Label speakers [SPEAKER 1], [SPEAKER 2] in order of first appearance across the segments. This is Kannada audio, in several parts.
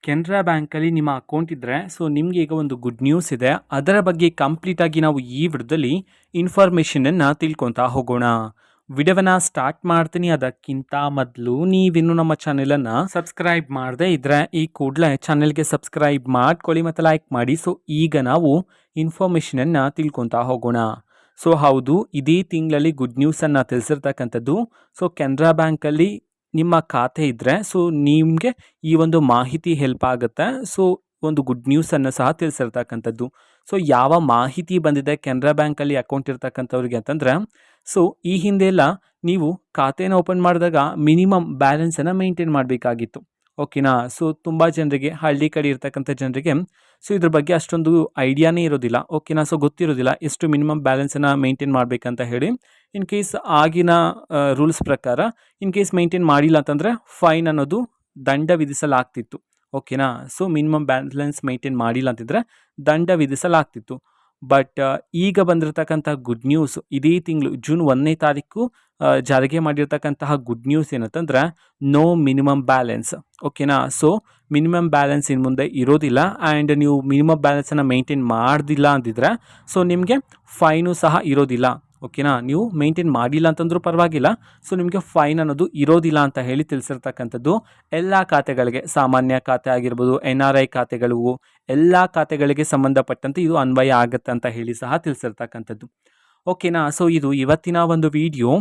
[SPEAKER 1] ಕೆನರಾ ಬ್ಯಾಂಕಲ್ಲಿ ನಿಮ್ಮ ಅಕೌಂಟ್ ಇದ್ದರೆ ನಿಮಗೆ ಈಗ ಒಂದು ಗುಡ್ ನ್ಯೂಸ್ ಇದೆ. ಅದರ ಬಗ್ಗೆ ಕಂಪ್ಲೀಟಾಗಿ ನಾವು ಈ ವಿಡಿಯೋದಲ್ಲಿ ಇನ್ಫಾರ್ಮೇಷನನ್ನು ತಿಳ್ಕೊತಾ ಹೋಗೋಣ. ವಿಡಿಯೋವನ್ನು ಸ್ಟಾರ್ಟ್ ಮಾಡ್ತೀನಿ. ಅದಕ್ಕಿಂತ ಮೊದಲು ನೀವಿನ್ನೂ ನಮ್ಮ ಚಾನೆಲನ್ನು ಸಬ್ಸ್ಕ್ರೈಬ್ ಮಾಡದೇ ಇದ್ದರೆ ಈ ಕೂಡಲೇ ಚಾನೆಲ್ಗೆ ಸಬ್ಸ್ಕ್ರೈಬ್ ಮಾಡ್ಕೊಳ್ಳಿ ಮತ್ತು ಲೈಕ್ ಮಾಡಿ. ಈಗ ನಾವು ಇನ್ಫಾರ್ಮೇಷನನ್ನು ತಿಳ್ಕೊತಾ ಹೋಗೋಣ. ಹೌದು, ಇದೇ ತಿಂಗಳಲ್ಲಿ ಗುಡ್ ನ್ಯೂಸನ್ನು ತಿಳಿಸಿರ್ತಕ್ಕಂಥದ್ದು. ಕೆನರಾ ಬ್ಯಾಂಕಲ್ಲಿ ನಿಮ್ಮ ಖಾತೆ ಇದ್ದರೆ ನಿಮಗೆ ಈ ಒಂದು ಮಾಹಿತಿ ಹೆಲ್ಪ್ ಆಗುತ್ತೆ. ಒಂದು ಗುಡ್ ನ್ಯೂಸನ್ನು ಸಹ ತಿಳಿಸಿರ್ತಕ್ಕಂಥದ್ದು. ಯಾವ ಮಾಹಿತಿ ಬಂದಿದೆ ಕೆನರಾ ಬ್ಯಾಂಕಲ್ಲಿ ಅಕೌಂಟ್ ಇರ್ತಕ್ಕಂಥವ್ರಿಗೆ ಅಂತಂದರೆ, ಈ ಹಿಂದೆ ಎಲ್ಲ ನೀವು ಖಾತೆನ ಓಪನ್ ಮಾಡಿದಾಗ ಮಿನಿಮಮ್ ಬ್ಯಾಲೆನ್ಸನ್ನು ಮೇಂಟೈನ್ ಮಾಡಬೇಕಾಗಿತ್ತು. ಓಕೆನಾ. ತುಂಬ ಜನರಿಗೆ, ಹಳ್ಳಿ ಕಡೆ ಇರ್ತಕ್ಕಂಥ ಜನರಿಗೆ ಇದ್ರ ಬಗ್ಗೆ ಅಷ್ಟೊಂದು ಐಡಿಯಾನೇ ಇರೋದಿಲ್ಲ. ಓಕೆನಾ. ಗೊತ್ತಿರೋದಿಲ್ಲ ಎಷ್ಟು ಮಿನಿಮಮ್ ಬ್ಯಾಲೆನ್ಸನ್ನು ಮೇಂಟೈನ್ ಮಾಡಬೇಕಂತ ಹೇಳಿ. ಇನ್ ಕೇಸ್ ಆಗಿನ ರೂಲ್ಸ್ ಪ್ರಕಾರ ಇನ್ ಕೇಸ್ ಮೇಂಟೈನ್ ಮಾಡಿಲ್ಲ ಅಂತಂದರೆ ಫೈನ್ ಅನ್ನೋದು ದಂಡ ವಿಧಿಸಲಾಗ್ತಿತ್ತು. ಓಕೆನಾ. ಮಿನಿಮಮ್ ಬ್ಯಾಲೆನ್ಸ್ ಮೇಂಟೈನ್ ಮಾಡಿಲ್ಲ ಅಂತಿದ್ರೆ ದಂಡ ವಿಧಿಸಲಾಗ್ತಿತ್ತು. ಬಟ್ ಈಗ ಬಂದಿರತಕ್ಕಂಥ ಗುಡ್ ನ್ಯೂಸ್, ಇದೇ ತಿಂಗಳು ಜೂನ್ 1ನೇ ತಾರೀಕು ಜಾರಿಗೆ ಮಾಡಿರ್ತಕ್ಕಂತಹ ಗುಡ್ ನ್ಯೂಸ್ ಏನಂತಂದ್ರೆ, ನೋ ಮಿನಿಮಮ್ ಬ್ಯಾಲೆನ್ಸ್. ಓಕೆನಾ. ಮಿನಿಮಮ್ ಬ್ಯಾಲೆನ್ಸ್ ಇನ್ನು ಮುಂದೆ ಇರೋದಿಲ್ಲ. ಆ್ಯಂಡ್ ನೀವು ಮಿನಿಮಮ್ ಬ್ಯಾಲೆನ್ಸನ್ನು ಮೇಂಟೈನ್ ಮಾಡ್ದಿಲ್ಲ ಅಂದಿದ್ರೆ ನಿಮಗೆ ಫೈನು ಸಹ ಇರೋದಿಲ್ಲ. ಓಕೆನಾ. ನೀವು ಮೇಂಟೈನ್ ಮಾಡಿಲ್ಲ ಅಂತಂದ್ರೂ ಪರವಾಗಿಲ್ಲ. ನಿಮಗೆ ಫೈನ್ ಅನ್ನೋದು ಇರೋದಿಲ್ಲ ಅಂತ ಹೇಳಿ ತಿಳಿಸಿರ್ತಕ್ಕಂಥದ್ದು. ಎಲ್ಲ ಖಾತೆಗಳಿಗೆ, ಸಾಮಾನ್ಯ ಖಾತೆ ಆಗಿರ್ಬೋದು, NRI ಖಾತೆಗಳು, ಎಲ್ಲ ಖಾತೆಗಳಿಗೆ ಸಂಬಂಧಪಟ್ಟಂತೆ ಇದು ಅನ್ವಯ ಆಗುತ್ತೆ ಅಂತ ಹೇಳಿ ಸಹ ತಿಳಿಸಿರ್ತಕ್ಕಂಥದ್ದು. ಓಕೆನಾ. ಇದು ಇವತ್ತಿನ ಒಂದು ವಿಡಿಯೋ.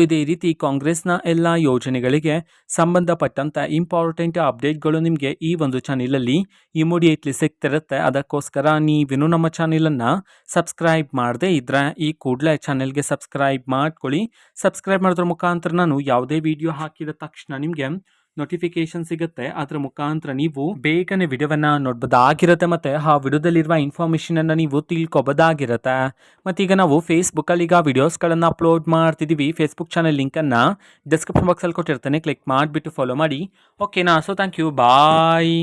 [SPEAKER 1] ಇದೇ ರೀತಿ ಕಾಂಗ್ರೆಸ್ನ ಎಲ್ಲ ಯೋಜನೆಗಳಿಗೆ ಸಂಬಂಧಪಟ್ಟಂಥ ಇಂಪಾರ್ಟೆಂಟ್ ಅಪ್ಡೇಟ್ಗಳು ನಿಮಗೆ ಈ ಒಂದು ಚಾನೆಲಲ್ಲಿ ಇಮಿಡಿಯೇಟ್ಲಿ ಸಿಗ್ತಿರುತ್ತೆ. ಅದಕ್ಕೋಸ್ಕರ ನೀವೇನು ನಮ್ಮ ಚಾನೆಲನ್ನು ಸಬ್ಸ್ಕ್ರೈಬ್ ಮಾಡದೇ ಇದ್ದರೆ ಈ ಕೂಡಲೇ ಚಾನೆಲ್ಗೆ ಸಬ್ಸ್ಕ್ರೈಬ್ ಮಾಡ್ಕೊಳ್ಳಿ. ಸಬ್ಸ್ಕ್ರೈಬ್ ಮಾಡೋದ್ರ ಮುಖಾಂತರ ನಾನು ಯಾವುದೇ ವಿಡಿಯೋ ಹಾಕಿದ ತಕ್ಷಣ ನಿಮಗೆ ನೋಟಿಫಿಕೇಶನ್ ಸಿಗುತ್ತೆ. ಅದರ ಮುಖಾಂತರ ನೀವು ಬೇಗನೆ ವಿಡಿಯೋವನ್ನು ನೋಡ್ಬೋದಾಗಿರುತ್ತೆ ಮತ್ತು ಆ ವಿಡಿಯೋದಲ್ಲಿರುವ ಇನ್ಫಾರ್ಮೇಷನನ್ನು ನೀವು ತಿಳ್ಕೊಬೋದಾಗಿರುತ್ತೆ. ಮತ್ತೀಗ ನಾವು ಫೇಸ್ಬುಕ್ಕಲ್ಲಿ ಈಗ ವಿಡಿಯೋಸ್ಗಳನ್ನು ಅಪ್ಲೋಡ್ ಮಾಡ್ತಿದ್ದೀವಿ. ಫೇಸ್ಬುಕ್ ಚಾನಲ್ ಲಿಂಕನ್ನು ಡಿಸ್ಕ್ರಿಪ್ಷನ್ ಬಾಕ್ಸಲ್ಲಿ ಕೊಟ್ಟಿರ್ತೇನೆ. ಕ್ಲಿಕ್ ಮಾಡಿಬಿಟ್ಟು ಫಾಲೋ ಮಾಡಿ. ಓಕೆನಾ. Thank you. ಬಾಯ್.